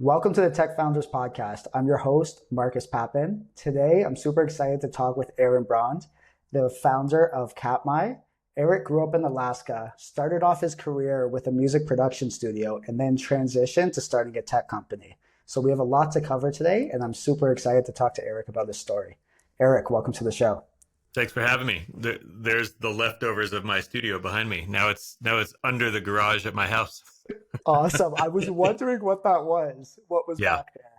Welcome to the Tech Founders Podcast. I'm your host, Marcus Pappin. Today, I'm super excited to talk with Erik Braund, the founder of Katmai. Erik grew up in Alaska, started off his career with a music production studio, and then transitioned to starting a tech company. So we have a lot to cover today, and I'm super excited to talk to Erik about his story. Erik, welcome to the show. Thanks for having me. There's the leftovers of my studio behind me. Now it's under the garage at my house. Awesome. I was wondering what that was. What was Yeah, back there?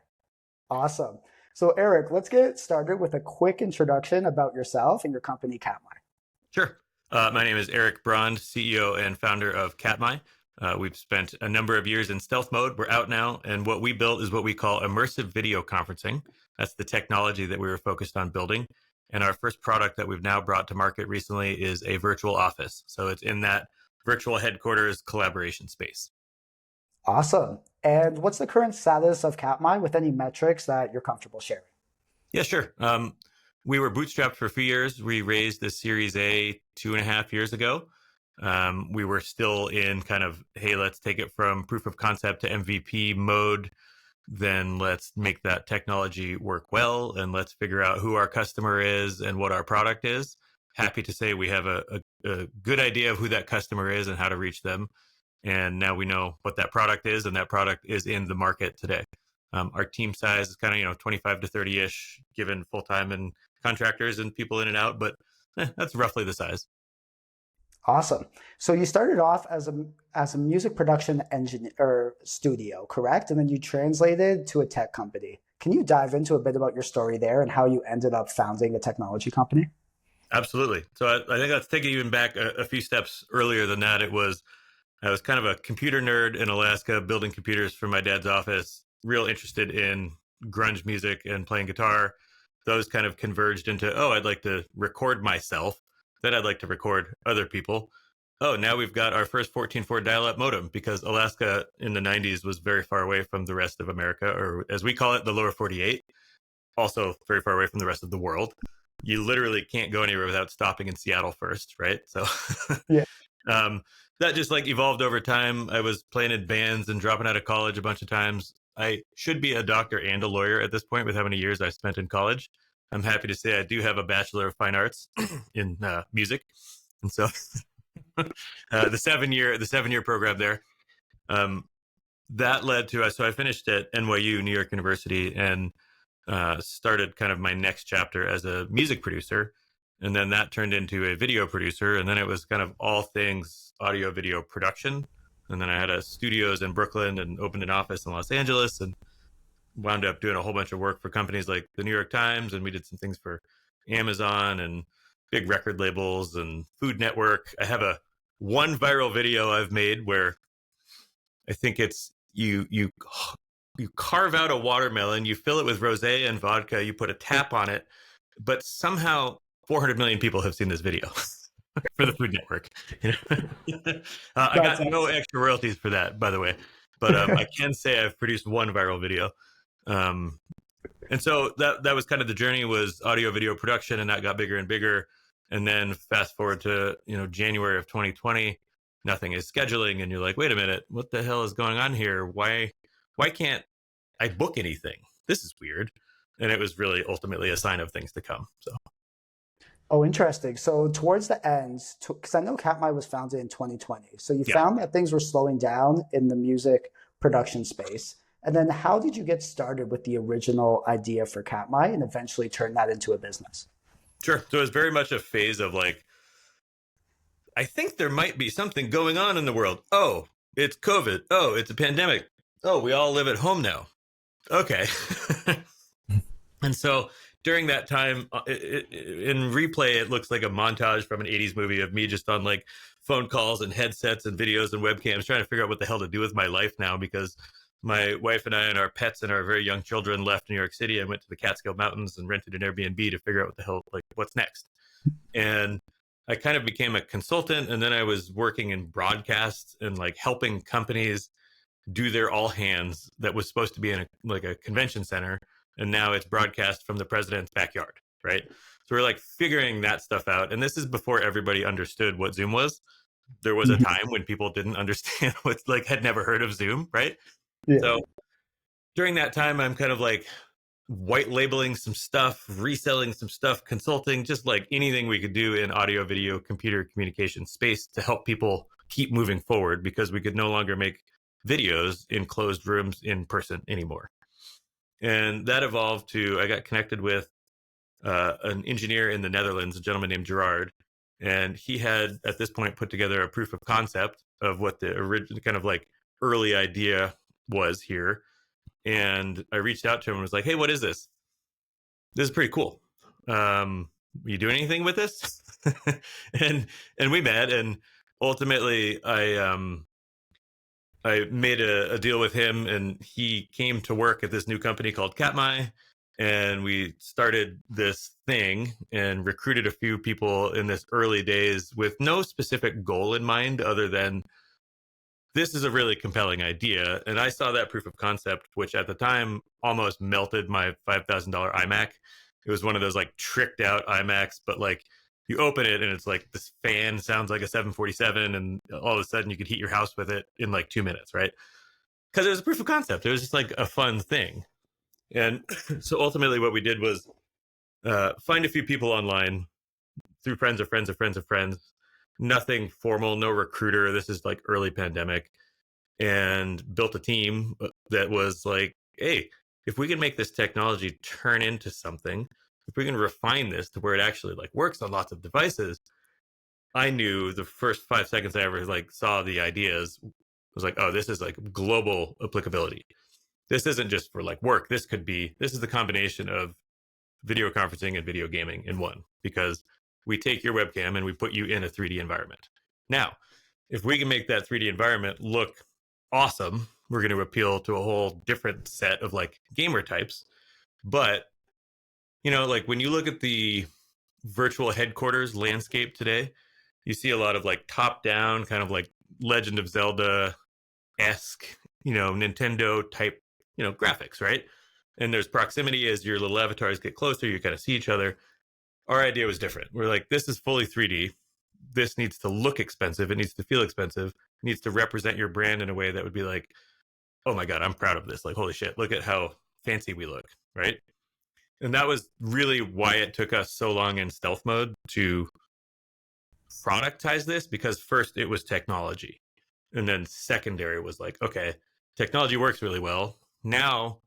Awesome. So Erik, let's get started with a quick introduction about yourself and your company, Katmai. sure. My name is Erik Braund, CEO and founder of Katmai. We've spent a number of years in stealth mode. We're out now, and what we built is what we call immersive video conferencing. That's the technology that we were focused on building. And our first product that we've now brought to market recently is a virtual office. So it's in that virtual headquarters collaboration space. Awesome. And what's the current status of Katmai with any metrics that you're comfortable sharing? Yeah, sure. We were bootstrapped for a few years. We raised the Series A 2.5 years ago. We were still in kind of, hey, let's take it from proof of concept to MVP mode. Then let's make that technology work well, and let's figure out who our customer is and what our product is. Happy to say we have a good idea of who that customer is and how to reach them. And now we know what that product is, and that product is in the market today. Our team size is kind of 25 to 30-ish, given full-time and contractors and people in and out, but that's roughly the size. Awesome. So you started off as a music production engineer or studio, correct? And then you translated to a tech company. Can you dive into a bit about your story there and how you ended up founding a technology company? Absolutely. So I think let's take it even back a few steps earlier than that. I was kind of a computer nerd in Alaska, building computers for my dad's office, real interested in grunge music and playing guitar. Those kind of converged into, I'd like to record myself. Then I'd like to record other people. Now we've got our first 14.4 dial-up modem, because Alaska in the 90s was very far away from the rest of America, or as we call it, the lower 48, also very far away from the rest of the world. You literally can't go anywhere without stopping in Seattle first, right? So Yeah. that just like evolved over time. I was playing in bands and dropping out of college a bunch of times. I should be a doctor and a lawyer at this point with how many years I spent in college. I'm happy to say I do have a Bachelor of Fine Arts in music. And so the seven-year program there, that led to, so I finished at NYU, New York University, and started kind of my next chapter as a music producer. And then that turned into a video producer. And then it was kind of all things audio video production. And then I had a studios in Brooklyn and opened an office in Los Angeles, and wound up doing a whole bunch of work for companies like the New York Times. And we did some things for Amazon and big record labels and Food Network. I have one viral video I've made where I think it's you carve out a watermelon, you fill it with rosé and vodka, you put a tap on it, but somehow 400 million people have seen this video for the Food Network. I got no extra royalties for that, by the way, but I can say I've produced one viral video. And so that was kind of the journey, was audio video production, and that got bigger and bigger. And then fast forward to, January of 2020, nothing is scheduling. And you're like, wait a minute, what the hell is going on here? Why can't I book anything? This is weird. And it was really ultimately a sign of things to come. So. Oh, interesting. So towards the end, because I know Katmai was founded in 2020. So you Yeah. found that things were slowing down in the music production space. And then how did you get started with the original idea for Katmai and eventually turn that into a business? Sure. So it was very much a phase of like, I think there might be something going on in the world. Oh, it's COVID. Oh, it's a pandemic. Oh, we all live at home now. Okay. And so during that time, in replay, it looks like a montage from an 80s movie of me just on like phone calls and headsets and videos and webcams trying to figure out what the hell to do with my life now, because my wife and I and our pets and our very young children left New York City and went to the Catskill Mountains and rented an Airbnb to figure out what the hell, like, what's next. And I kind of became a consultant, and then I was working in broadcast and like helping companies do their all hands that was supposed to be in a convention center. And now it's broadcast from the president's backyard, right? So we're like figuring that stuff out. And this is before everybody understood what Zoom was. There was a time when people didn't understand had never heard of Zoom, right? Yeah. So during that time, I'm kind of like white labeling some stuff, reselling some stuff, consulting, just like anything we could do in audio, video, computer communication space to help people keep moving forward, because we could no longer make videos in closed rooms in person anymore. And that evolved to, I got connected with an engineer in the Netherlands, a gentleman named Gerard. And he had at this point put together a proof of concept of what the original kind of like early idea was here. And I reached out to him and was like, hey, what is this? This is pretty cool. You do anything with this? and we met, and ultimately I made a deal with him, and he came to work at this new company called Katmai, and we started this thing and recruited a few people in this early days with no specific goal in mind other than this is a really compelling idea. And I saw that proof of concept, which at the time almost melted my $5,000 iMac. It was one of those like tricked out iMacs, but like you open it and it's like this fan sounds like a 747, and all of a sudden you could heat your house with it in like 2 minutes, right? Because it was a proof of concept. It was just like a fun thing. And so ultimately what we did was find a few people online through friends of friends of friends of friends. Nothing formal, no recruiter. This is like early pandemic, and built a team that was like, hey, if we can make this technology turn into something, if we can refine this to where it actually like works on lots of devices. I knew the first 5 seconds I ever like saw the ideas was like, oh, this is like global applicability. This isn't just for like work. This is the combination of video conferencing and video gaming in one, because we take your webcam and we put you in a 3D environment. Now, if we can make that 3D environment look awesome, we're going to appeal to a whole different set of like gamer types. But, you know, like when you look at the virtual headquarters landscape today, you see a lot of like top down kind of like Legend of Zelda-esque, you know, Nintendo type, you know, graphics, right? And there's proximity as your little avatars get closer, you kind of see each other. Our idea was different. We're like, this is fully 3D. This needs to look expensive. It needs to feel expensive. It needs to represent your brand in a way that would be like, oh my God, I'm proud of this. Like, holy shit, look at how fancy we look, right? And that was really why it took us so long in stealth mode to productize this, because first it was technology. And then secondary was like, okay, technology works really well. Now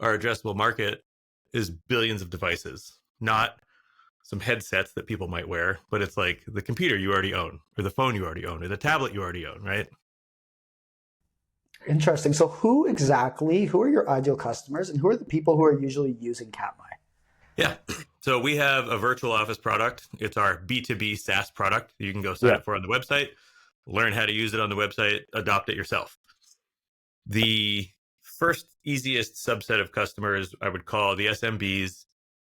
our addressable market is billions of devices, not some headsets that people might wear, but it's like the computer you already own, or the phone you already own, or the tablet you already own, right? Interesting. So who are your ideal customers, and who are the people who are usually using Katmai? Yeah. So we have a virtual office product. It's our B2B SaaS product. You can go sign up for on the website, learn how to use it on the website, adopt it yourself. The first easiest subset of customers I would call the SMBs,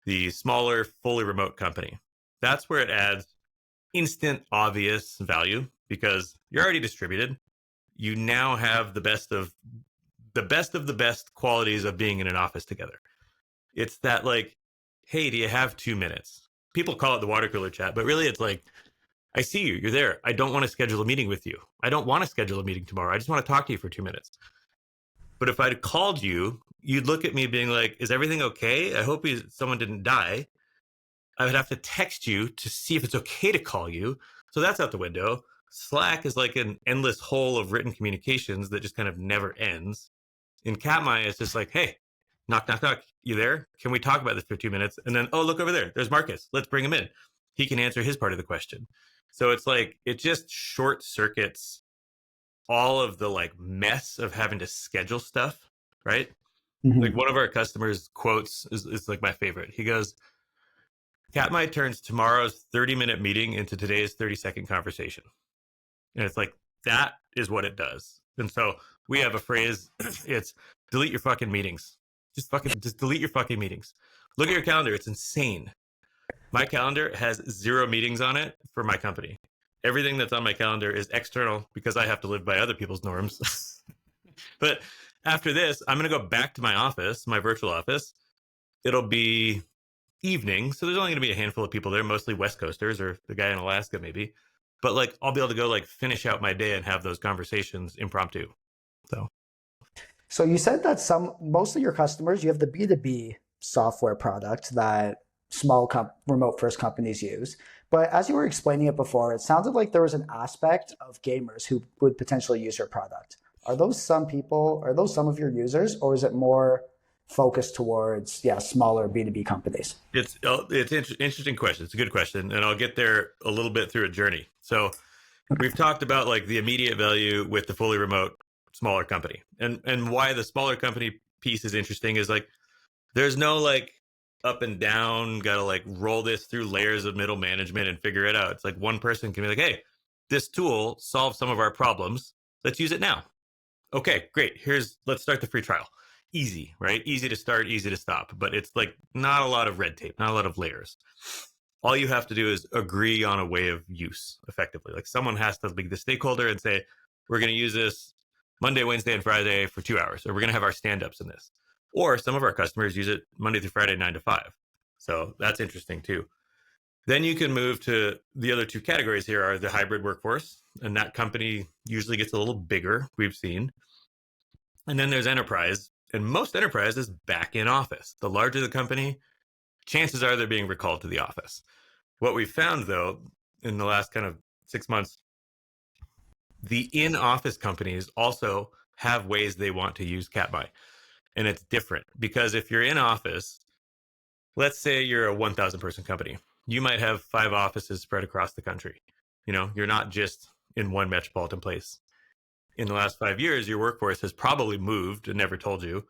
the smaller, fully remote company. That's where it adds instant, obvious value, because you're already distributed. You now have the best of the best qualities of being in an office together. It's that like, hey, do you have 2 minutes? People call it the water cooler chat, but really it's like, I see you, you're there. I don't want to schedule a meeting with you. I don't want to schedule a meeting tomorrow. I just want to talk to you for 2 minutes. But if I'd called you, you'd look at me being like, is everything okay? I hope someone didn't die. I would have to text you to see if it's okay to call you. So that's out the window. Slack is like an endless hole of written communications that just kind of never ends. In Katmai, it's just like, hey, knock, knock, knock. You there? Can we talk about this for 2 minutes? And then, oh, look over there. There's Marcus. Let's bring him in. He can answer his part of the question. So it's like, it just short circuits all of the like mess of having to schedule stuff, right? Mm-hmm. Like one of our customers quotes is like my favorite. He goes, Katmai turns tomorrow's 30-minute meeting into today's 30-second conversation. And it's like, that is what it does. And so we have a phrase, it's delete your fucking meetings. Just delete your fucking meetings. Look at your calendar. It's insane. My calendar has 0 meetings on it for my company. Everything that's on my calendar is external because I have to live by other people's norms. But after this, I'm going to go back to my office, my virtual office. It'll be evening. So there's only going to be a handful of people there, mostly West Coasters or the guy in Alaska, maybe. But like, I'll be able to go like finish out my day and have those conversations impromptu. So. So you said that most of your customers, you have the B2B software product that remote first companies use. But as you were explaining it before, it sounded like there was an aspect of gamers who would potentially use your product. Are those some of your users, or is it more focused towards, yeah, smaller B2B companies? Interesting question. It's a good question, and I'll get there a little bit through a journey. So we've talked about like the immediate value with the fully remote smaller company, and why the smaller company piece is interesting is like there's no like up and down, gotta like roll this through layers of middle management and figure it out. It's like one person can be like, hey, this tool solves some of our problems. Let's use it now. Okay, great. Let's start the free trial. Easy, right? Easy to start, easy to stop. But it's like not a lot of red tape, not a lot of layers. All you have to do is agree on a way of use effectively. Like someone has to be the stakeholder and say, we're going to use this Monday, Wednesday, and Friday for 2 hours, or we're going to have our stand-ups in this. Or some of our customers use it Monday through Friday, 9 to 5. So that's interesting too. Then you can move to the other two categories here are the hybrid workforce, and that company usually gets a little bigger, we've seen. And then there's enterprise, and most enterprise is back in office. The larger the company, chances are they're being recalled to the office. What we've found, though, in the last kind of 6 months, the in-office companies also have ways they want to use Katmai. And it's different because if you're in office, let's say you're a 1,000 person company, you might have 5 offices spread across the country. You're not just in one metropolitan place. In the last 5 years, your workforce has probably moved and never told you,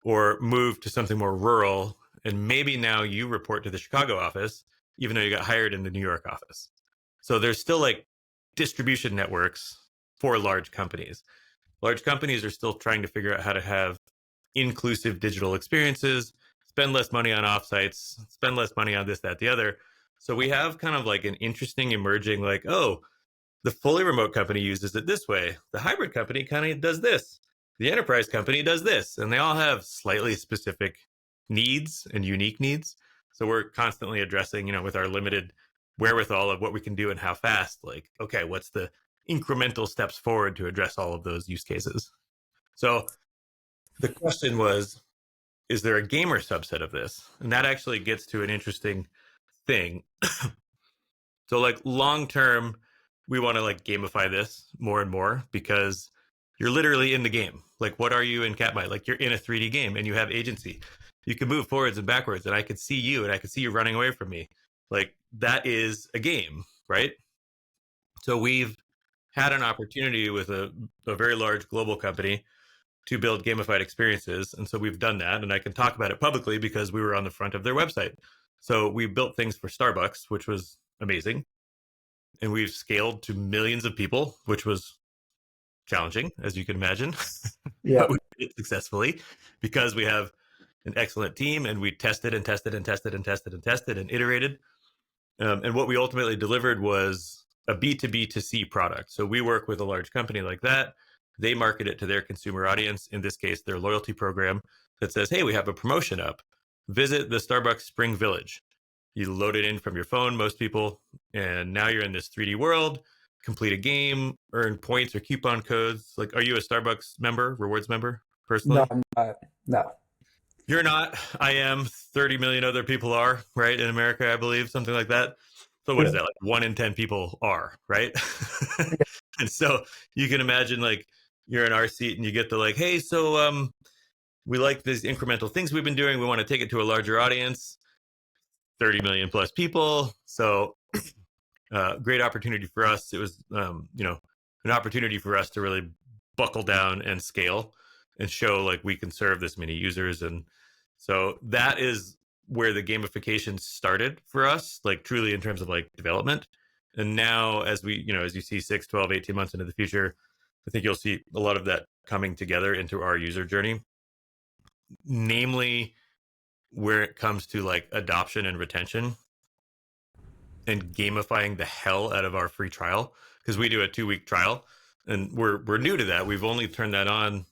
or moved to something more rural. And maybe now you report to the Chicago office, even though you got hired in the New York office. So there's still like distribution networks for large companies. Large companies are still trying to figure out how to have inclusive digital experiences, spend less money on offsites, spend less money on this, that, the other. So we have kind of like an interesting emerging like, oh, the fully remote company uses it this way. The hybrid company kind of does this. The enterprise company does this. And they all have slightly specific needs and unique needs. So we're constantly addressing, with our limited wherewithal of what we can do and how fast, like, okay, what's the incremental steps forward to address all of those use cases? So the question was, is there a gamer subset of this? And that actually gets to an interesting thing. So like long term, we want to like gamify this more and more because you're literally in the game. Like what are you in Katmai? Like you're in a 3D game and you have agency. You can move forwards and backwards and I could see you and I could see you running away from me. Like that is a game, right? So we've had an opportunity with a very large global company to build gamified experiences. And so we've done that. And I can talk about it publicly because we were on the front of their website. So we built things for Starbucks, which was amazing. And we've scaled to millions of people, which was challenging, as you can imagine. Yeah. But we did it successfully because we have an excellent team and we tested and tested and tested and tested and tested and iterated. And what we ultimately delivered was a B2B to C product. So we work with a large company like that. They market it to their consumer audience, in this case, their loyalty program that says, hey, we have a promotion up. Visit the Starbucks Spring Village. You load it in from your phone, most people, and now you're in this 3D world, complete a game, earn points or coupon codes. Like, are you a Starbucks member, rewards member, No, personally? I'm not. No. You're not. I am. 30 million other people are, right? In America, I believe, something like that. So what is Yeah. that? Like 1 in 10 people are, right? And so you can imagine like you're in our seat and you get the like, hey, so we like these incremental things we've been doing. We want to take it to a larger audience, 30 million plus people. So great opportunity for us. It was, an opportunity for us to really buckle down and scale and show like we can serve this many users. And so that is where the gamification started for us, like truly in terms of like development. And now as as you see 6, 12, 18 months into the future, I think you'll see a lot of that coming together into our user journey, namely where it comes to like adoption and retention and gamifying the hell out of our free trial, because we do a 2-week trial and we're new to that. We've only turned that on.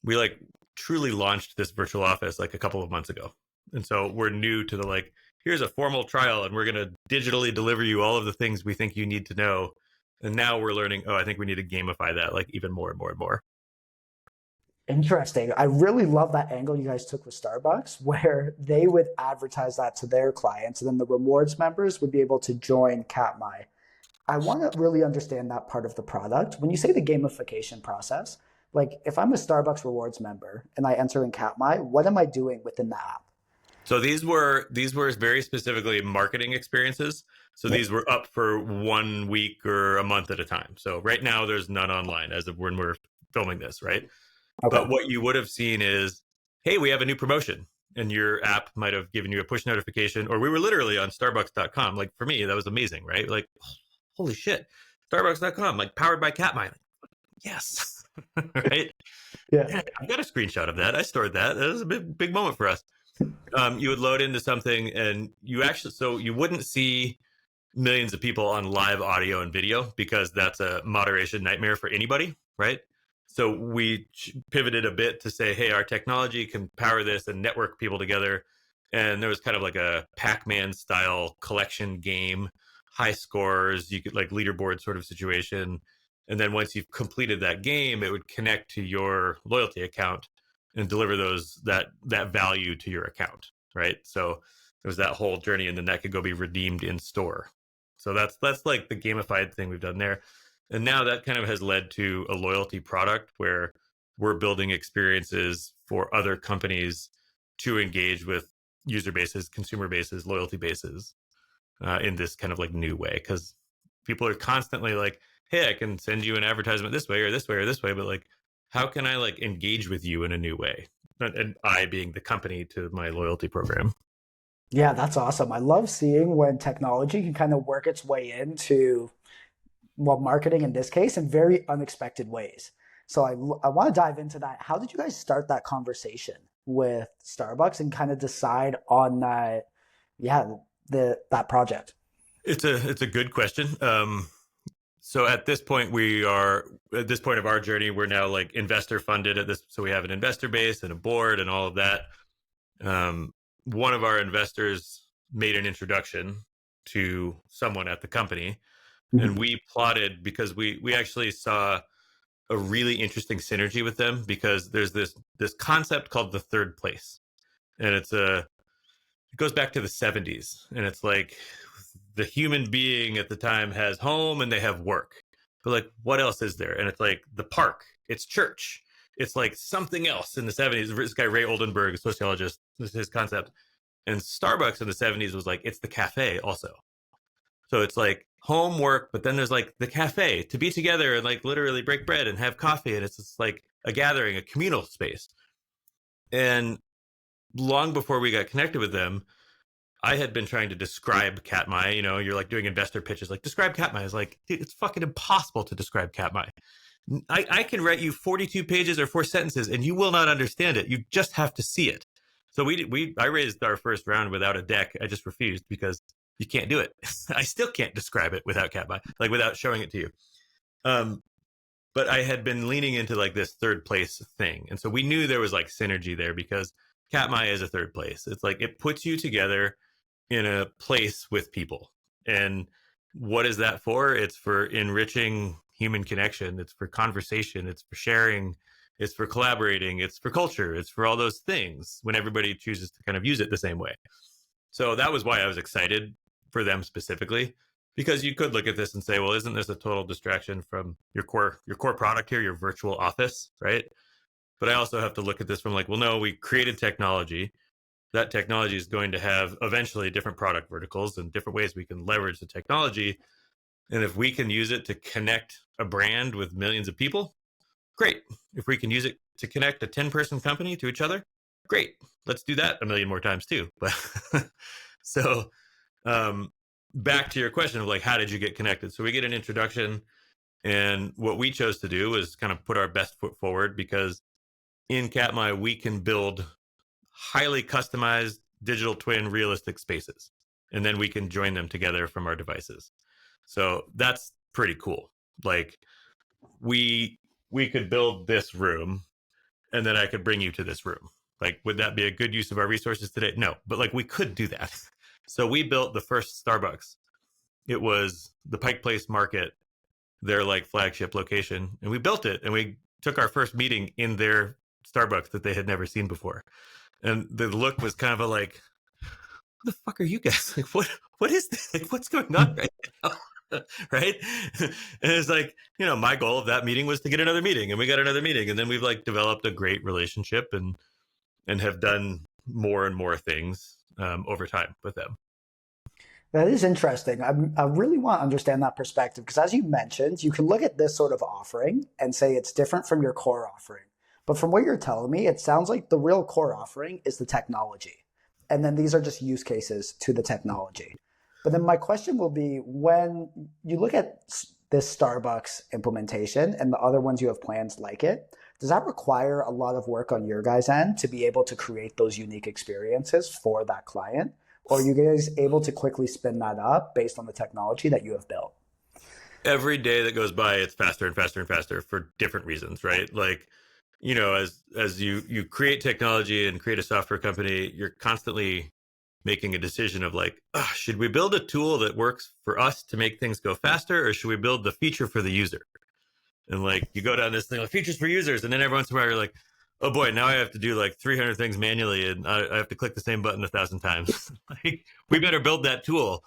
We like truly launched this virtual office like a couple of months ago. And so we're new to the like, here's a formal trial and we're going to digitally deliver you all of the things we think you need to know. And now we're learning, oh, I think we need to gamify that like even more and more and more. Interesting. I really love that angle you guys took with Starbucks, where they would advertise that to their clients, and then the rewards members would be able to join Katmai. I want to really understand that part of the product. When you say the gamification process, like if I'm a Starbucks rewards member and I enter in Katmai, what am I doing within the app? So these were very specifically marketing experiences. So Yep. these were up for 1 week or a month at a time. So right now there's none online as of when we're filming this, right? Okay. But what you would have seen is, hey, we have a new promotion. And your app might have given you a push notification, or we were literally on starbucks.com. Like for me, that was amazing, right? Like, holy shit, starbucks.com, like powered by Katmai. Like, yes. Right? Yeah. Yeah, I've got a screenshot of that. I stored that. That was a big moment for us. You would load into something and so you wouldn't see millions of people on live audio and video because that's a moderation nightmare for anybody, right? So we pivoted a bit to say, hey, our technology can power this and network people together. And there was kind of like a Pac-Man style collection game, high scores, you could like leaderboard sort of situation. And then once you've completed that game, it would connect to your loyalty account and deliver that value to your account, right? So there was that whole journey, and then that could go be redeemed in store. So that's like the gamified thing we've done there. And now that kind of has led to a loyalty product where we're building experiences for other companies to engage with user bases, consumer bases, loyalty bases in this kind of like new way. Because people are constantly like, hey, I can send you an advertisement this way or this way or this way, but like, how can I like engage with you in a new way? And I being the company to my loyalty program. Yeah, that's awesome. I love seeing when technology can kind of work its way into, well, marketing in this case in very unexpected ways. So I want to dive into that. How did you guys start that conversation with Starbucks and kind of decide on that, yeah, that project? It's a good question. So at this point, at this point of our journey, we're now like investor funded at this. So we have an investor base and a board and all of that. Um, One of our investors made an introduction to someone at the company, and Mhm. we plotted because we actually saw a really interesting synergy with them because there's this concept called the third place, and it goes back to the 70s, and it's like the human being at the time has home and they have work, but like what else is there? And it's like the park, it's church, it's like something else. In the 70s, this guy Ray Oldenburg, a sociologist, this is his concept. And Starbucks in the 70s was like it's the cafe also. So it's like homework, but then there's like the cafe to be together and like literally break bread and have coffee, and it's just like a gathering, a communal space. And long before we got connected with them, I had been trying to describe Katmai. You know, you're like doing investor pitches, like describe Katmai. I was like, dude, it's fucking impossible to describe Katmai. I can write you 42 pages or 4 sentences, and you will not understand it. You just have to see it. So I raised our first round without a deck. I just refused because you can't do it. I still can't describe it without Katmai, like without showing it to you. Um, but I had been leaning into like this third place thing, and so we knew there was like synergy there because Katmai is a third place. It's like it puts you together in a place with people. And what is that for? It's for enriching human connection. It's for conversation. It's for sharing. It's for collaborating. It's for culture. It's for all those things when everybody chooses to kind of use it the same way. So that was why I was excited for them specifically, because you could look at this and say, well, isn't this a total distraction from your core product here, your virtual office, right? But I also have to look at this from like, well, no, we created technology. That technology is going to have eventually different product verticals and different ways we can leverage the technology. And if we can use it to connect a brand with millions of people, great. If we can use it to connect a 10-person company to each other, great. Let's do that a million more times too. But so um, back to your question of like, how did you get connected? So we get an introduction, and what we chose to do was kind of put our best foot forward because in Katmai, we can build highly customized digital twin realistic spaces, and then we can join them together from our devices. So that's pretty cool. Like we we could build this room, and then I could bring you to this room. Like, would that be a good use of our resources today? No, but like we could do that. So we built the first Starbucks. It was the Pike Place Market, their like flagship location, and we built it, and we took our first meeting in their Starbucks that they had never seen before. And the look was kind of a like, "What the fuck are you guys? Like, what is this? Like, what's going on right now?" Right? And it's like, my goal of that meeting was to get another meeting, and we got another meeting, and then we've like developed a great relationship and have done more and more things over time with them. That is interesting. I really want to understand that perspective because, as you mentioned, you can look at this sort of offering and say it's different from your core offering. But from what you're telling me, it sounds like the real core offering is the technology. And then these are just use cases to the technology. But then my question will be when you look at this Starbucks implementation and the other ones you have plans like it, does that require a lot of work on your guys' end to be able to create those unique experiences for that client? Or are you guys able to quickly spin that up based on the technology that you have built? Every day that goes by, it's faster and faster and faster for different reasons, right? Like, as you create technology and create a software company, you're constantly making a decision of like, should we build a tool that works for us to make things go faster, or should we build the feature for the user? And like, you go down this thing like features for users, and then every once in a while you're like, oh boy, now I have to do like 300 things manually, and I have to click the same button 1,000 times. Like, we better build that tool.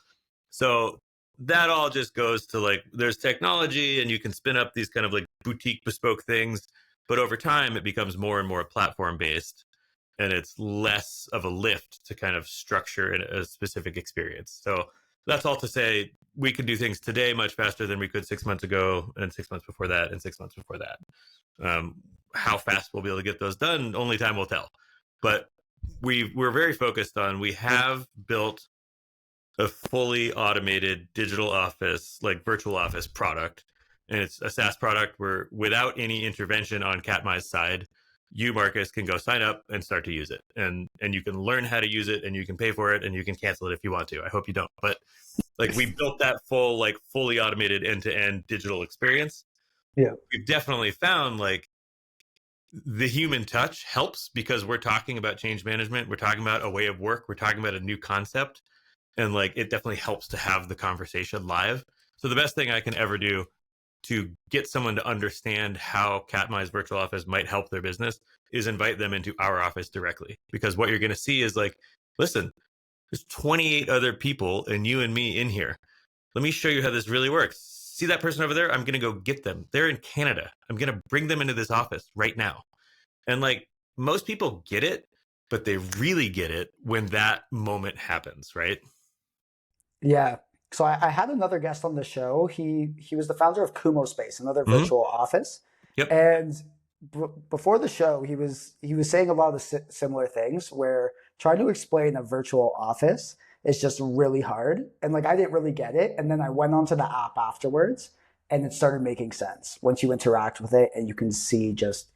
So that all just goes to like, there's technology, and you can spin up these kind of like boutique bespoke things, but over time it becomes more and more platform based, and it's less of a lift to kind of structure a specific experience. So that's all to say, we can do things today much faster than we could 6 months ago, and 6 months before that, and 6 months before that. How fast we'll be able to get those done, only time will tell. But we're very focused on, we have built a fully automated digital office, like virtual office product. And it's a SaaS product where, without any intervention on Katmai's side, you, Marcus, can go sign up and start to use it. And you can learn how to use it, and you can pay for it, and you can cancel it if you want to. I hope you don't. But like, we built that full, like fully automated end-to-end digital experience. Yeah. We've definitely found like the human touch helps, because we're talking about change management. We're talking about a way of work. We're talking about a new concept. And like, it definitely helps to have the conversation live. So the best thing I can ever do to get someone to understand how Katmai's virtual office might help their business is invite them into our office directly. Because what you're going to see is like, listen, there's 28 other people and you and me in here. Let me show you how this really works. See that person over there? I'm going to go get them. They're in Canada. I'm going to bring them into this office right now. And like, most people get it, but they really get it when that moment happens, right? Yeah. So I had another guest on the show. He was the founder of Kumo Space, another Mm-hmm. virtual office. Yep. And before the show, he was saying a lot of similar things where trying to explain a virtual office is just really hard. And like, I didn't really get it. And then I went onto the app afterwards, and it started making sense once you interact with it and you can see just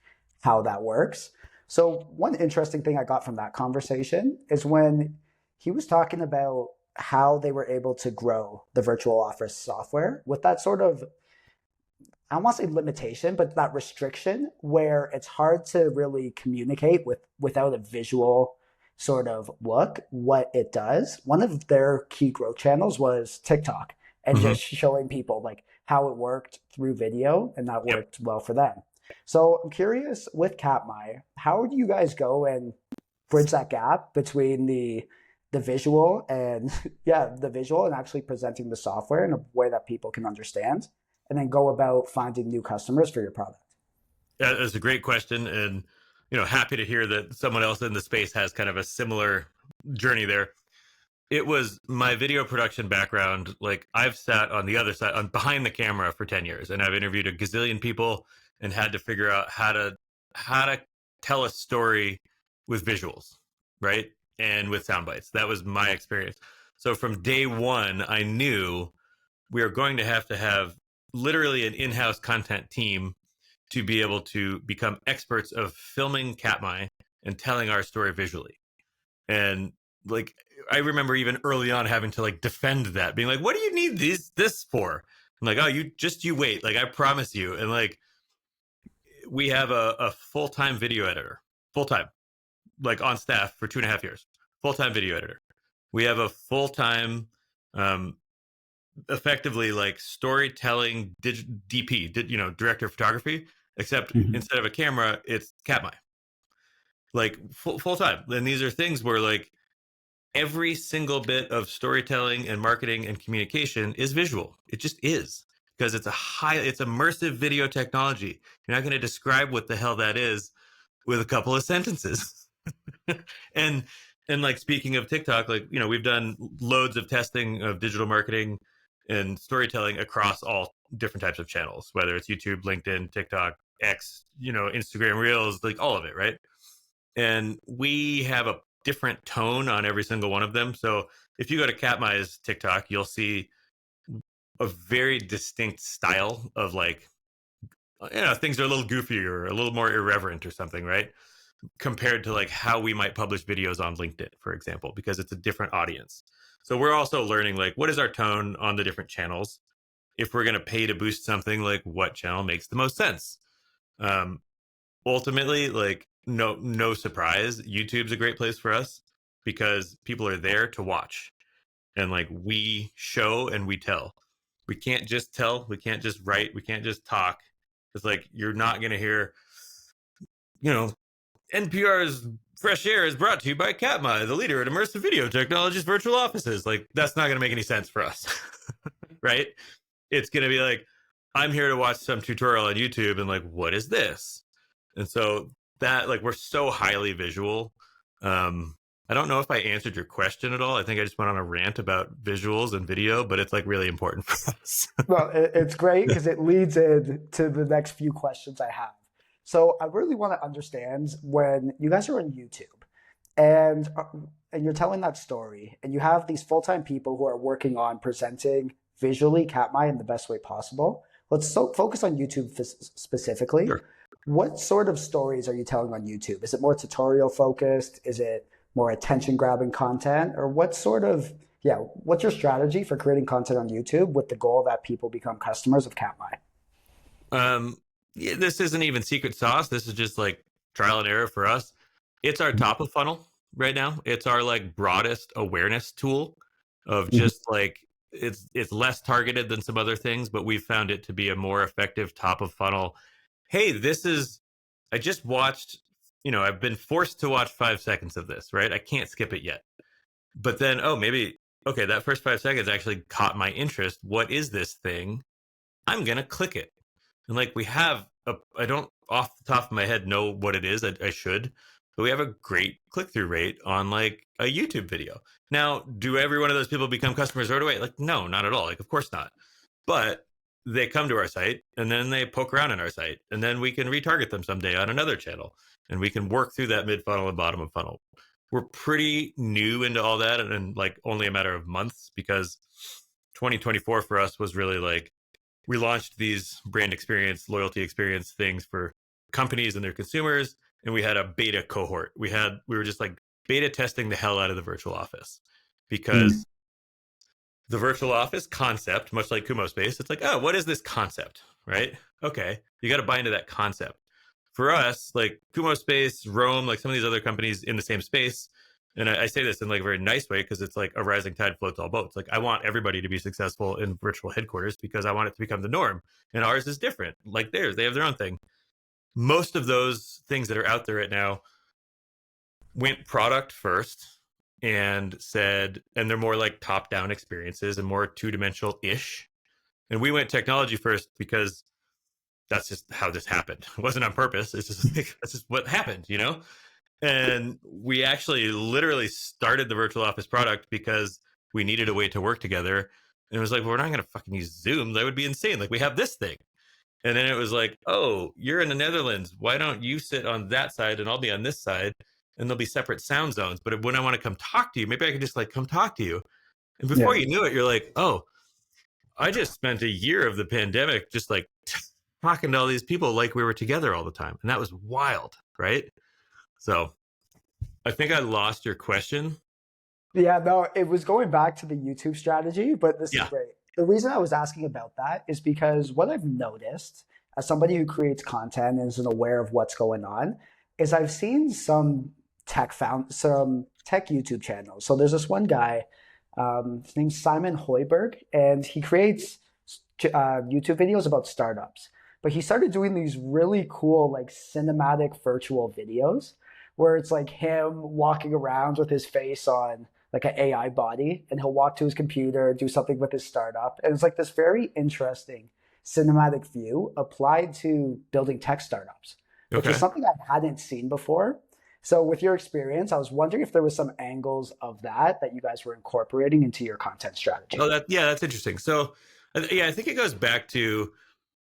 how that works. So one interesting thing I got from that conversation is when he was talking about how they were able to grow the virtual office software with that sort of, I don't want to say limitation, but that restriction where it's hard to really communicate without a visual sort of look what it does. One of their key growth channels was TikTok, and Mm-hmm. just showing people like how it worked through video, and that Yep. worked well for them. So I'm curious, with Katmai, how do you guys go and bridge that gap between the visual and yeah, the visual and actually presenting the software in a way that people can understand, and then go about finding new customers for your product? Yeah, that's a great question. And, happy to hear that someone else in the space has kind of a similar journey there. It was my video production background. Like, I've sat on the other side, on behind the camera for 10 years, and I've interviewed a gazillion people and had to figure out how to tell a story with visuals, right? And with sound bites. That was my experience. So from day one, I knew we are going to have literally an in-house content team to be able to become experts of filming Katmai and telling our story visually. And like, I remember even early on having to like defend that, being like, what do you need this for? I'm like, oh, you wait. Like, I promise you. And like, we have a full-time video editor, full-time, like on staff for 2.5 years, full-time video editor. We have a full-time, effectively like storytelling DP, director of photography, except Mhm. instead of a camera, it's Katmai. like full time. And these are things where like every single bit of storytelling and marketing and communication is visual. It just is, because it's immersive video technology. You're not going to describe what the hell that is with a couple of sentences. and and like, speaking of TikTok, like, we've done loads of testing of digital marketing and storytelling across all different types of channels, whether it's YouTube, LinkedIn, TikTok, X, Instagram Reels, like all of it, right? And we have a different tone on every single one of them. So if you go to Katmai's TikTok, you'll see a very distinct style of, like, things are a little goofier or a little more irreverent or something, right? Compared to like how we might publish videos on LinkedIn, for example, because it's a different audience. So we're also learning, like, what is our tone on the different channels? If we're going to pay to boost something, like, what channel makes the most sense? Ultimately, like, no surprise, YouTube's a great place for us because people are there to watch, and like, we show and we tell. We can't just tell, we can't just write, we can't just talk. It's like, you're not going to hear, you know NPR's Fresh Air is brought to you by Katmai, the leader in immersive video technologies, virtual offices. Like, that's not going to make any sense for us. Right? It's going to be like, I'm here to watch some tutorial on YouTube, and like, what is this? And so that, like, we're so highly visual. I don't know if I answered your question at all. I think I just went on a rant about visuals and video, but it's like really important for us. Well, it's great because it leads into the next few questions I have. So I really want to understand, when you guys are on YouTube and and you're telling that story, and you have these full-time people who are working on presenting visually Katmai in the best way possible. Let's focus on YouTube specifically. Sure. What sort of stories are you telling on YouTube? Is it more tutorial focused? Is it more attention grabbing content? Or what's your strategy for creating content on YouTube with the goal that people become customers of Katmai? Yeah, this isn't even secret sauce. This is just like trial and error for us. It's our top of funnel right now. It's our like broadest awareness tool of just like, it's less targeted than some other things, but we've found it to be a more effective top of funnel. Hey, I just watched, I've been forced to watch 5 seconds of this, right? I can't skip it yet. But then, okay, that first 5 seconds actually caught my interest. What is this thing? I'm going to click it. And like, I don't off the top of my head know what it is. I should, but we have a great click-through rate on like a YouTube video. Now, do every one of those people become customers right away? Like, no, not at all. Like, of course not. But they come to our site, and then they poke around in our site, and then we can retarget them someday on another channel, and we can work through that mid funnel and bottom of funnel. We're pretty new into all that, and like only a matter of months, because 2024 for us was really like, we launched these brand experience, loyalty experience things for companies and their consumers, and we had a beta cohort. We were just like beta testing the hell out of the virtual office, because the virtual office concept, much like Kumo Space, it's like, oh, what is this concept, right? Okay, you got to buy into that concept. For us, like Kumo Space, Roam, like some of these other companies in the same space, and I say this in like a very nice way, because it's like a rising tide floats all boats. Like, I want everybody to be successful in virtual headquarters because I want it to become the norm. And ours is different. Like theirs, they have their own thing. Most of those things that are out there right now went product first and they're more like top-down experiences and more two-dimensional-ish. And we went technology first because that's just how this happened. It wasn't on purpose. It's just that's just what happened, And we actually literally started the virtual office product because we needed a way to work together. And it was like, well, we're not going to fucking use Zoom. That would be insane. Like, we have this thing. And then it was like, oh, you're in the Netherlands. Why don't you sit on that side and I'll be on this side? And there'll be separate sound zones. But when I want to come talk to you, maybe I can just like come talk to you. And before you knew it, you're like, oh, I just spent a year of the pandemic just like talking to all these people like we were together all the time. And that was wild, right? So I think I lost your question. Yeah, no, it was going back to the YouTube strategy, but this is great. The reason I was asking about that is because what I've noticed as somebody who creates content and is aware of what's going on is I've seen some tech YouTube channels. So there's this one guy, his name's Simon Hoiberg, and he creates YouTube videos about startups. But he started doing these really cool, like, cinematic virtual videos where it's like him walking around with his face on like an AI body, and he'll walk to his computer, do something with his startup. And it's like this very interesting cinematic view applied to building tech startups, which is Okay. something I hadn't seen before. So, with your experience, I was wondering if there was some angles of that you guys were incorporating into your content Oh, strategy. that's interesting. So, yeah, I think it goes back to,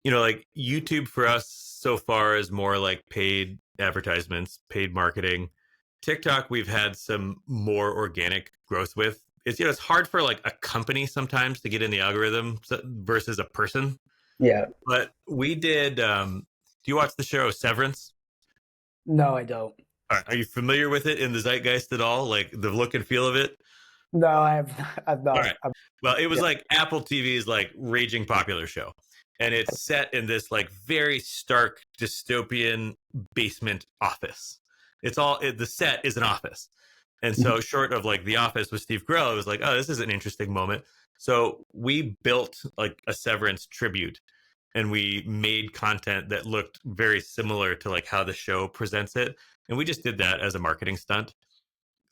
like YouTube for us so far is more like paid advertisements, paid marketing. TikTok, we've had some more organic growth with. It's hard for like a company sometimes to get in the algorithm versus a person. Yeah. But we did. Do you watch the show Severance? No, I don't. Are you familiar with it in the zeitgeist at all? Like the look and feel of it? No, I've All not. right. Well, it was Yeah. like Apple TV's like raging popular show. And it's set in this like very stark dystopian basement office. The set is an office. And Mhm. so short of like The Office with Steve Carell, it was like, oh, this is an interesting moment. So we built like a Severance tribute and we made content that looked very similar to like how the show presents it. And we just did that as a marketing stunt.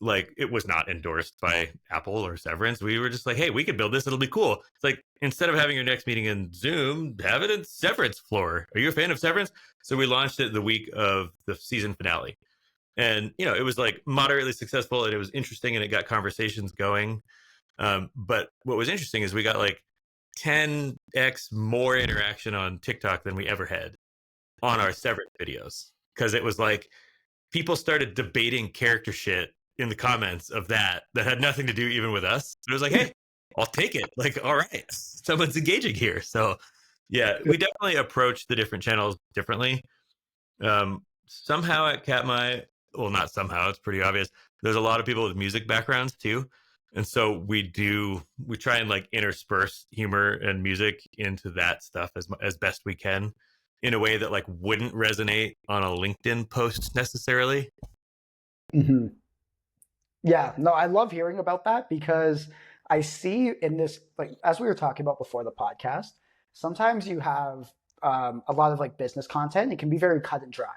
Like it was not endorsed by Apple or Severance. We were just like, hey, we could build this. It'll be cool. It's like instead of having your next meeting in Zoom, have it in Severance floor. Are you a fan of Severance? So we launched it the week of the season finale. And, it was like moderately successful and it was interesting and it got conversations going. But what was interesting is we got like 10x more interaction on TikTok than we ever had on our Severance videos. Because it was like people started debating character shit in the comments of that had nothing to do even with us. It was like, hey, I'll take it. Like, all right, someone's engaging here. So, yeah, we definitely approach the different channels differently. Somehow at Katmai, well, not somehow, it's pretty obvious. There's a lot of people with music backgrounds too. And so we try and like intersperse humor and music into that stuff as best we can in a way that like wouldn't resonate on a LinkedIn post necessarily. Mhm. Yeah, no, I love hearing about that because I see in this, like, as we were talking about before the podcast, sometimes you have a lot of like business content. It can be very cut and dry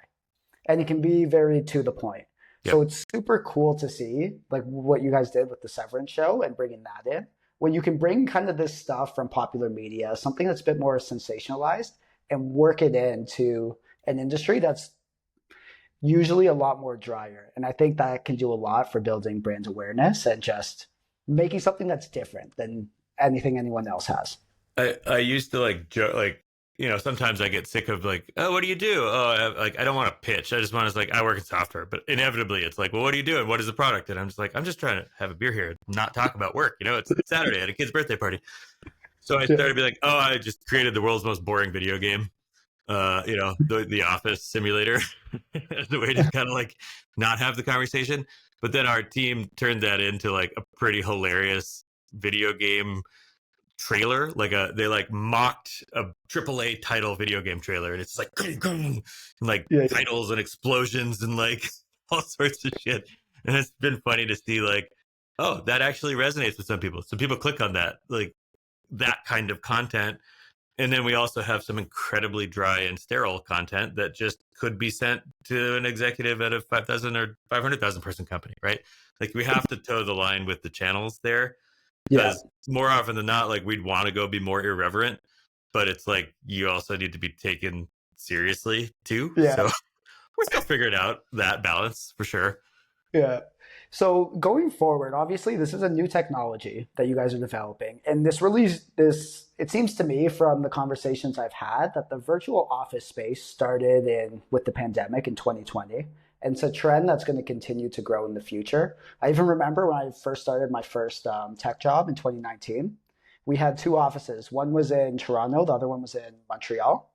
and it can be very to the point. So Yep. it's super cool to see like what you guys did with the Severance show and bringing that in. When you can bring kind of this stuff from popular media, something that's a bit more sensationalized, and work it into an industry that's usually a lot more drier. And I think that can do a lot for building brand awareness and just making something that's different than anything anyone else has. I used to like joke, like, sometimes I get sick of like, oh, what do you do? Oh, I don't want to pitch. I just want to like, I work in software, but inevitably it's like, well, what are you doing? What is the product? And I'm just like, I'm just trying to have a beer here, not talk about work. It's Saturday at a kid's birthday party. So I Yeah. started to be like, oh, I just created the world's most boring video game. The Office simulator as a way to kind of like not have the conversation. But then our team turned that into like a pretty hilarious video game trailer. They like mocked a AAA title video game trailer, and it's like and like Yeah. titles and explosions and like all sorts of shit. And it's been funny to see like, oh, that actually resonates with some people. Some people click on that, like that kind of content. And then we also have some incredibly dry and sterile content that just could be sent to an executive at a 5,000 or 500,000 person company, right? Like we have to toe the line with the channels there Yeah. because more often than not, like we'd want to go be more irreverent, but it's like you also need to be taken seriously too. Yeah. So we're still figuring out that balance for sure. Yeah. So going forward, obviously this is a new technology that you guys are developing. And this it seems to me from the conversations I've had that the virtual office space started in with the pandemic in 2020. And it's a trend that's going to continue to grow in the future. I even remember when I first started my first tech job in 2019, we had two offices. One was in Toronto, the other one was in Montreal.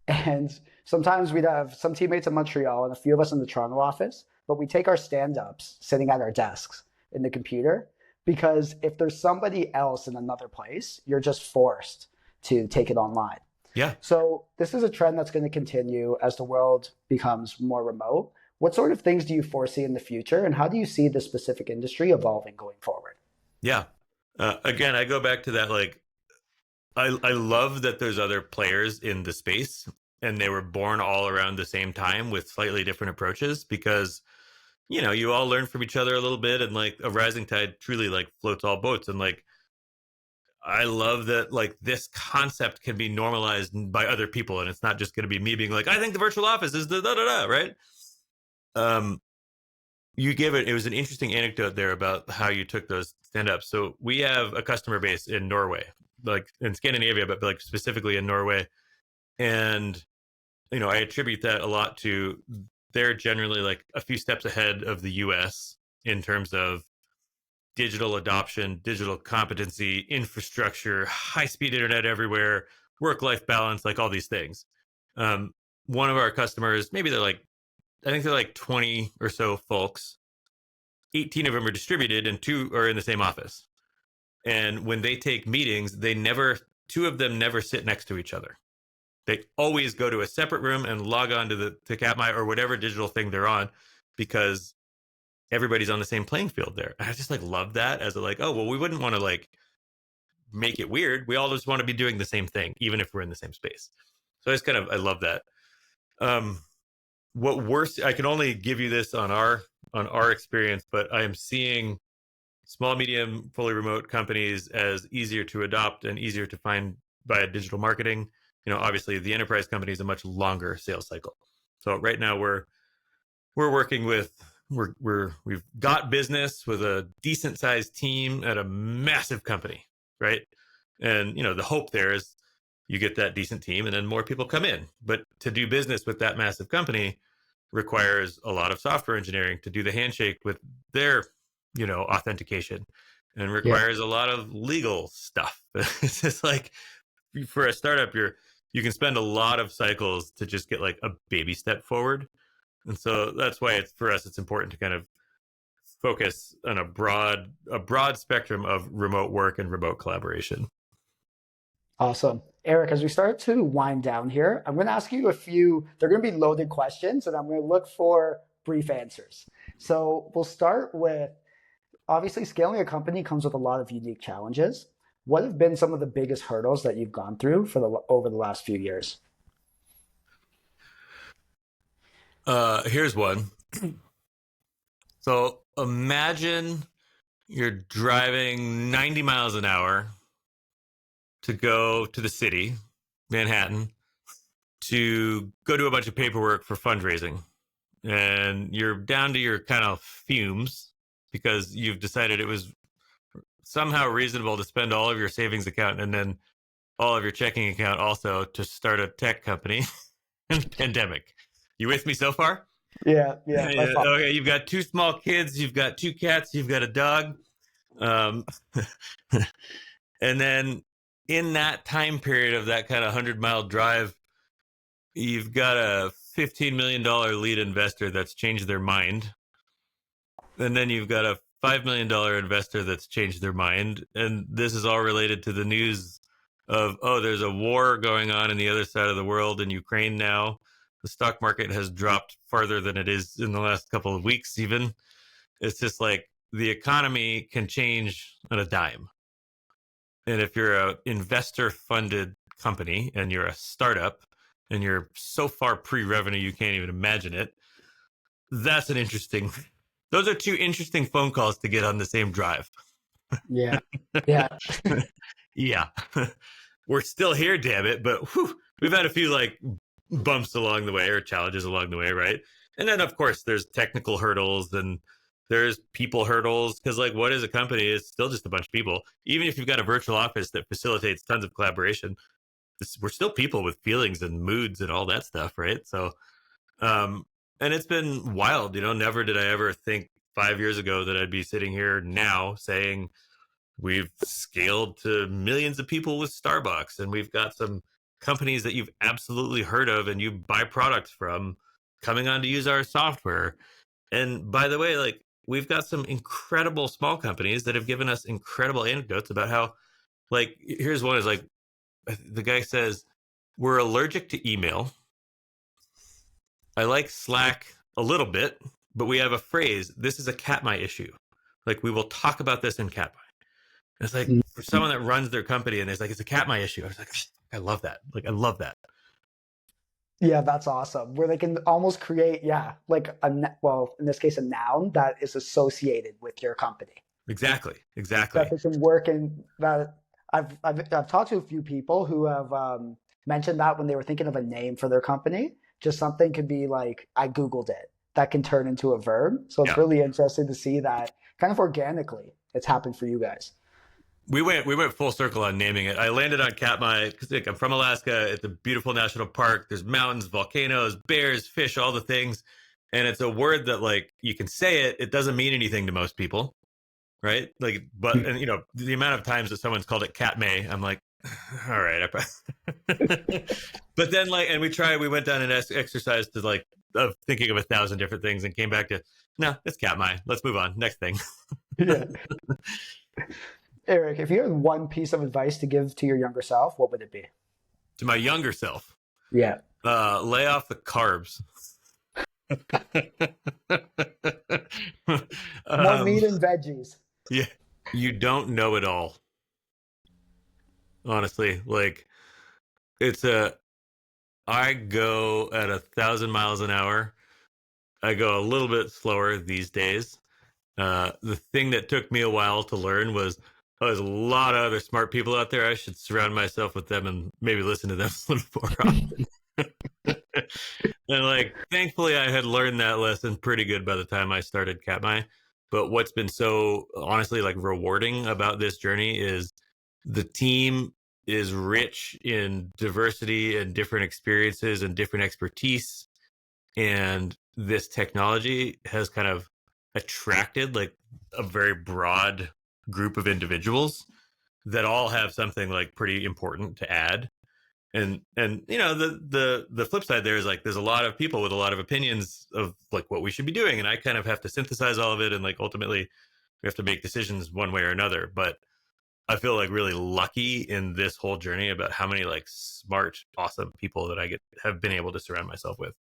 And sometimes we'd have some teammates in Montreal and a few of us in the Toronto office, but we take our stand ups sitting at our desks in the computer because if there's somebody else in another place, you're just forced to take it online. Yeah. So this is a trend that's going to continue as the world becomes more remote. What sort of things do you foresee in the future, and how do you see the specific industry evolving going forward? Yeah. Again, I go back to that like I love that there's other players in the space and they were born all around the same time with slightly different approaches because you all learn from each other a little bit, and like a rising tide truly like floats all boats. And like, I love that like this concept can be normalized by other people, and it's not just going to be me being like, I think the virtual office is the da da da, right? Um, you gave it was an interesting anecdote there about how you took those stand-ups. So we have a customer base in Norway, like in Scandinavia, but like specifically in Norway. And I attribute that a lot to they're generally like a few steps ahead of the US in terms of digital adoption, digital competency, infrastructure, high-speed internet everywhere, work-life balance, like all these things. One of our customers, maybe I think they're like 20 or so folks. 18 of them are distributed and 2 are in the same office. And when they take meetings, two of them never sit next to each other. They always go to a separate room and log on to Katmai or whatever digital thing they're on, because everybody's on the same playing field there. And I just like love that as a like, oh, well, we wouldn't want to like make it weird. We all just want to be doing the same thing, even if we're in the same space. So I love that. I can only give you this on our experience, but I am seeing small, medium, fully remote companies as easier to adopt and easier to find via digital marketing. Obviously the enterprise company is a much longer sales cycle. So right now we're working with, we've got business with a decent sized team at a massive company, right? And, the hope there is you get that decent team and then more people come in. But to do business with that massive company requires a lot of software engineering to do the handshake with their, authentication, and requires a lot of legal stuff. It's just like, for a startup, you can spend a lot of cycles to just get like a baby step forward. And so that's why for us, it's important to kind of focus on a broad spectrum of remote work and remote collaboration. Awesome. Erik, as we start to wind down here, I'm going to ask you they're going to be loaded questions, and I'm going to look for brief answers. So we'll start with, obviously, scaling a company comes with a lot of unique challenges. What have been some of the biggest hurdles that you've gone through over the last few years? Here's one. So imagine you're driving 90 miles an hour to go to the city, Manhattan, to go do a bunch of paperwork for fundraising. And you're down to your kind of fumes because you've decided it was somehow reasonable to spend all of your savings account and then all of your checking account also to start a tech company in pandemic. You with me so far? Yeah. Okay, you've got 2 small kids, you've got 2 cats, you've got a dog. And then in that time period of that kind of 100-mile drive, you've got a $15 million lead investor that's changed their mind. And then you've got a $5 million investor that's changed their mind. And this is all related to the news of, there's a war going on in the other side of the world in Ukraine now. The stock market has dropped farther than it is in the last couple of weeks even. It's just like the economy can change on a dime. And if you're an investor-funded company and you're a startup and you're so far pre-revenue you can't even imagine it, those are 2 interesting phone calls to get on the same drive. Yeah. Yeah. We're still here, damn it. But we've had a few like bumps along the way or challenges along the way, right? And then, of course, there's technical hurdles and there's people hurdles, because like, what is a company? It's still just a bunch of people. Even if you've got a virtual office that facilitates tons of collaboration, we're still people with feelings and moods and all that stuff, right? So, and it's been wild, never did I ever think 5 years ago that I'd be sitting here now saying we've scaled to millions of people with Starbucks, and we've got some companies that you've absolutely heard of and you buy products from coming on to use our software. And by the way, like, we've got some incredible small companies that have given us incredible anecdotes about how, like, here's one is like, the guy says, we're allergic to email. I like Slack a little bit, but we have a phrase, this is a Katmai issue. Like, we will talk about this in Katmai. It's like, for someone that runs their company and it's like, it's a Katmai issue. I was like, I love that. Like, I love that. Yeah, that's awesome. Where they can almost create, yeah, like well, in this case, a noun that is associated with your company. Exactly. That Exactly. they can work in that. I've talked to a few people who have mentioned that when they were thinking of a name for their company, just something could be like, I Googled it, that can turn into a verb. So it's Yeah. really interesting to see that kind of organically it's happened for you guys. We went full circle on naming it. I landed on Katmai because like, I'm from Alaska. It's a beautiful national park. There's mountains, volcanoes, bears, fish, all the things. And it's a word that like you can say it. It doesn't mean anything to most people, right? Like, but and the amount of times that someone's called it Katmai, I'm like, all right. But then like, and we went down an exercise to like of thinking of 1,000 different things and came back to no, it's Katmai. Let's move on. Next thing. Yeah. Erik, if you had one piece of advice to give to your younger self, what would it be? To my younger self, Yeah. lay off the carbs. More meat and veggies. Yeah, you don't know it all. Honestly, like it's a. I go at 1,000 miles an hour. I go a little bit slower these days. The thing that took me a while to learn was oh, there's a lot of other smart people out there. I should surround myself with them and maybe listen to them a little more often. And like, thankfully, I had learned that lesson pretty good by the time I started Katmai. But what's been so honestly like rewarding about this journey is the team is rich in diversity and different experiences and different expertise. And this technology has kind of attracted like a very broad group of individuals that all have something like pretty important to add. And the flip side there is like there's a lot of people with a lot of opinions of like what we should be doing, and I kind of have to synthesize all of it, and like ultimately we have to make decisions one way or another. But I feel like really lucky in this whole journey about how many like smart, awesome people that have been able to surround myself with.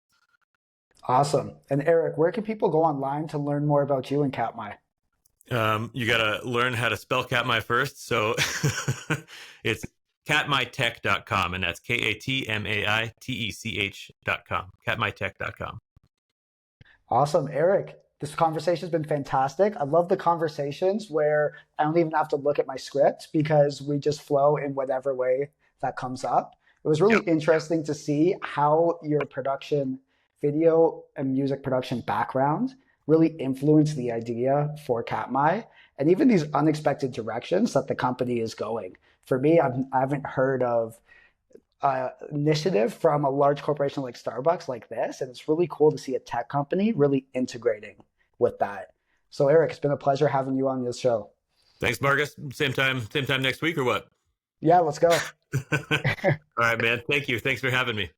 Awesome. And Erik, where can people go online to learn more about you and Katmai? You got to learn how to spell Katmai first. So it's katmaitech.com, and that's KATMAITECH.com. Katmaitech.com. Awesome. Erik, this conversation has been fantastic. I love the conversations where I don't even have to look at my script because we just flow in whatever way that comes up. It was really Yep. interesting to see how your production, video and music production background really influenced the idea for Katmai and even these unexpected directions that the company is going. For me, I haven't heard of initiative from a large corporation like Starbucks like this. And it's really cool to see a tech company really integrating with that. So, Erik, it's been a pleasure having you on this show. Thanks, Marcus. Same time next week or what? Yeah, let's go. All right, man. Thank you. Thanks for having me.